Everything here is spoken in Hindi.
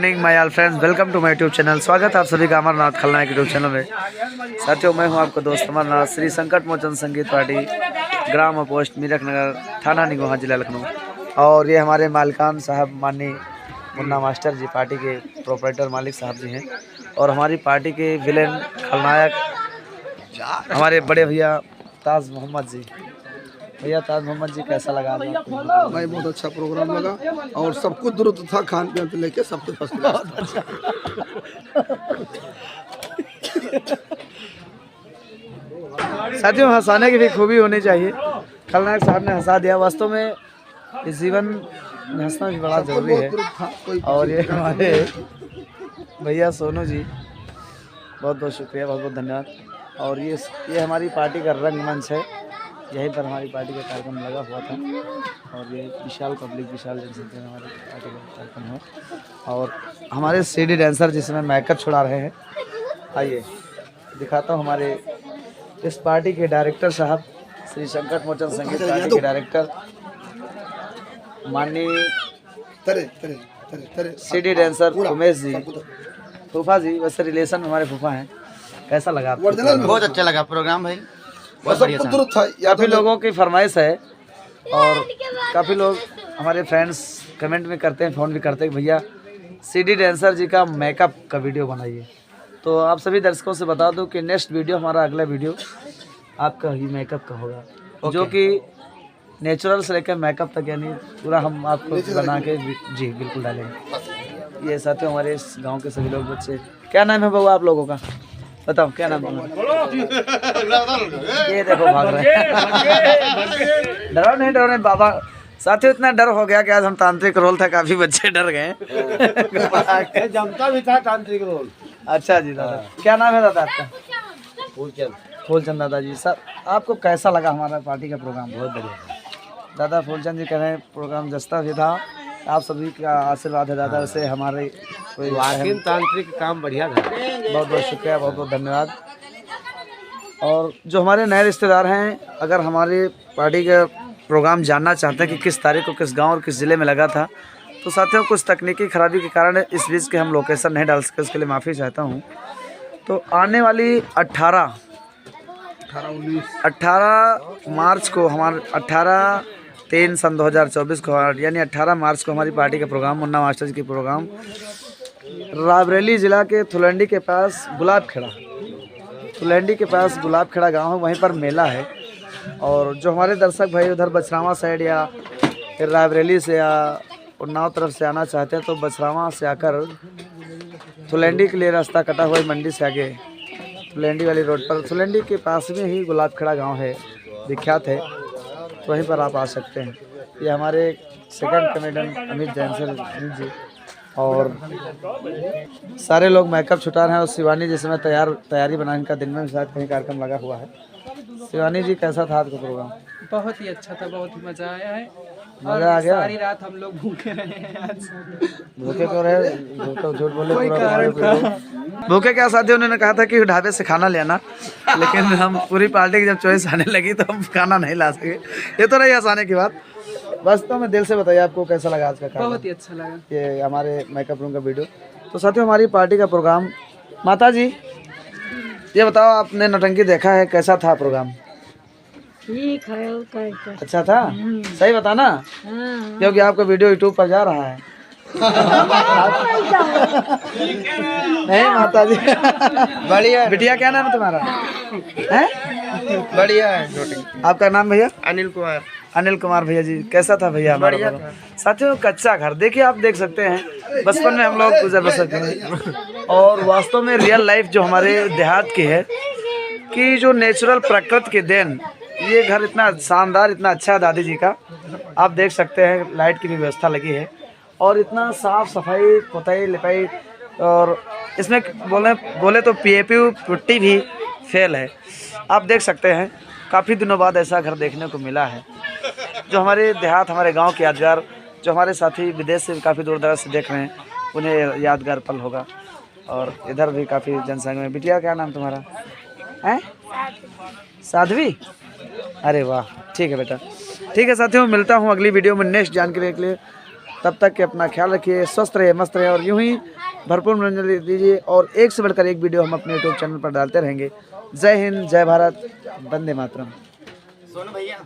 Morning my all friends, welcome to my YouTube channel. स्वागत है आप सभी का अमरनाथ खलनायक यूट्यूब चैनल में। साथियों, मैं हूं आपका दोस्त अमरनाथ, श्री संकट मोचन संगीत पार्टी, ग्राम पोस्ट मीरठ नगर, थाना निगोहा, जिला लखनऊ। और ये हमारे मालिकान साहब माननीय मुन्ना मास्टर जी, पार्टी के प्रोपराइटर मालिक साहब जी हैं। और हमारी पार्टी के विलेन खलनायक हमारे बड़े भैया ताज मोहम्मद जी। भैया ताज मोहम्मद जी, कैसा लगा आपको? भाई बहुत अच्छा प्रोग्राम लगा और सब कुछ दुरुस्त था, खान पीन से लेके सब कुछ फर्स्ट क्लास था। साथियों, हंसाने की भी खूबी होनी चाहिए। खलनायक साहब ने हंसा दिया। वास्तव में इस जीवन में हंसना भी बड़ा जरूरी है। और ये हमारे भैया सोनू जी, बहुत बहुत शुक्रिया, बहुत बहुत धन्यवाद। और ये हमारी पार्टी का रंगमंच है। यहीं पर हमारी पार्टी का कार्यक्रम लगा हुआ था। और ये विशाल पब्लिक, विशाल जनसंख्या में हमारी पार्टी का कार्यक्रम है। और हमारे सीडी डांसर जिसमें मेकअप छुड़ा रहे हैं, आइए दिखाता हूँ। हमारे इस पार्टी के डायरेक्टर साहब, श्री संकट मोचन संगीत पार्टी के डायरेक्टर माननीय सीडी डांसर उमेश जी, फूफा जी। वैसे रिलेशन में हमारे फूफा हैं। कैसा लगा आपको? बहुत अच्छा लगा प्रोग्राम भाई, बहुत बढ़िया था। काफ़ी लोगों की फरमाइश है और काफ़ी लोग हमारे फ्रेंड्स कमेंट में करते हैं, फ़ोन भी करते हैं, भैया सीडी डांसर जी का मेकअप का वीडियो बनाइए। तो आप सभी दर्शकों से बता दूं कि नेक्स्ट वीडियो, हमारा अगला वीडियो आपका ही मेकअप का होगा, जो कि नेचुरल से लेकर मेकअप तक, यानी पूरा हम आपको बना के जी बिल्कुल डालेंगे। ये साथियों, हमारे इस गाँव के सभी लोग, बच्चे। क्या नाम है बाबू आप लोगों का? बताओ क्या नाम है? ये देखो भाग रहे हैं। डरो नहीं बाबा। साथियों, इतना डर हो गया कि आज हम तांत्रिक रोल था, काफी बच्चे डर गए। जमता भी था तांत्रिक रोल। अच्छा जी दादा, क्या नाम है दादा आपका? फूलचंद दादा जी। सर, आपको कैसा लगा हमारा पार्टी का प्रोग्राम? बहुत बढ़िया दादा। फूलचंद जी कह रहे हैं प्रोग्राम जस्ता भी था। आप सभी का आशीर्वाद है दादा। वैसे हमारे तांत्रिक काम बढ़िया था। बहुत बहुत शुक्रिया, बहुत बहुत धन्यवाद। और जो हमारे नए रिश्तेदार हैं, अगर हमारी पार्टी का प्रोग्राम जानना चाहते हैं कि किस तारीख को किस गांव और किस ज़िले में लगा था, तो साथियों कुछ तकनीकी खराबी के कारण इस बीच के हम लोकेशन नहीं डाल सके, उसके लिए माफ़ी चाहता हूं। तो आने वाली 18 मार्च को, हमारे 18/3 सन 2024 को, यानी 18 मार्च को हमारी पार्टी का प्रोग्राम, मुन्ना मास्टर जी की प्रोग्राम, रायबरेली ज़िला के थुलंडी के पास गुलाबखेड़ा, थुलंडी के पास गुलाबखेड़ा गांव है, वहीं पर मेला है। और जो हमारे दर्शक भाई उधर बछरावा साइड या फिर रायबरेली से या उन्नाव तरफ से आना चाहते हैं, तो बछरावा से आकर थुलंडी के लिए रास्ता कटा हुआ है, मंडी से आगे थुलंडी वाली रोड पर, थुलंडी के पास में ही गुलाबखेड़ा गाँव है, विख्यात है, तो वहीं पर आप आ सकते हैं। ये हमारे second comedian Amit Jain sir ji. और सारे लोग मेकअप छुटा रहे हैं। और शिवानी जी समय तैयारी बनाने का, दिन में शायद कहीं कार्यक्रम लगा हुआ है। शिवानी जी, कैसा था आपका प्रोग्राम? बहुत ही अच्छा था, बहुत ही मजा आया है। मजा आ गया। सारी रात हम लोग भूखे रहे हैं आज। भूखे क्यों रहे? झूठ बोले भूखे क्या साथियों? उन्होंने कहा था कि ढाबे से खाना लेना, लेकिन हम पूरी पार्टी की जब चॉइस आने लगी तो हम खाना नहीं ला सके। ये तो रही आसानी की बात। वास्तव में दिल से बताइए, आपको कैसा लगा आज का कार्यक्रम? बहुत ही अच्छा लगा ये हमारे मेकअप रूम का वीडियो। तो साथियों, हमारी पार्टी का प्रोग्राम, माता जी ये बताओ, आपने नौटंकी देखा है, कैसा था प्रोग्राम? ठीक है। अच्छा था? सही बताना, क्योंकि आपका वीडियो यूट्यूब पर जा रहा है। नहीं माता जी, बढ़िया। बिटिया क्या नाम है तुम्हारा? है बढ़िया है। आपका नाम भैया? अनिल कुमार। अनिल कुमार भैया जी, कैसा था भैया हमारा प्रोग्राम? साथियों, कच्चा घर देखिए, आप देख सकते हैं, बचपन में हम लोग गुजर बसर हैं। और वास्तव में रियल लाइफ जो हमारे देहात की है, कि जो नेचुरल प्रकृति के देन, ये घर इतना शानदार, इतना अच्छा है दादी जी का। आप देख सकते हैं, लाइट की भी व्यवस्था लगी है और इतना साफ सफाई, पुताई लिपाई, और इसमें बोले तो पीएपी पुट्टी भी फेल है। आप देख सकते हैं, काफ़ी दिनों बाद ऐसा घर देखने को मिला है, जो हमारे देहात, हमारे गांव के यादगार, जो हमारे साथी विदेश से काफ़ी दूर दराज से देख रहे हैं, उन्हें यादगार पल होगा। और इधर भी काफ़ी जनसंख्या में। बिटिया क्या नाम तुम्हारा है? साध्वी। अरे वाह, ठीक है बेटा। ठीक है साथियों, मिलता हूँ अगली वीडियो में नेक्स्ट जानकारी के लिए। तब तक के अपना ख्याल रखिए, स्वस्थ रहिए, मस्त रहिए और यूं ही भरपूर मनोरंजन दीजिए और एक से बढ़कर एक वीडियो हम अपने यूट्यूब चैनल पर डालते रहेंगे। जय हिंद, जय भारत, वंदे मातरम। सोनू भैया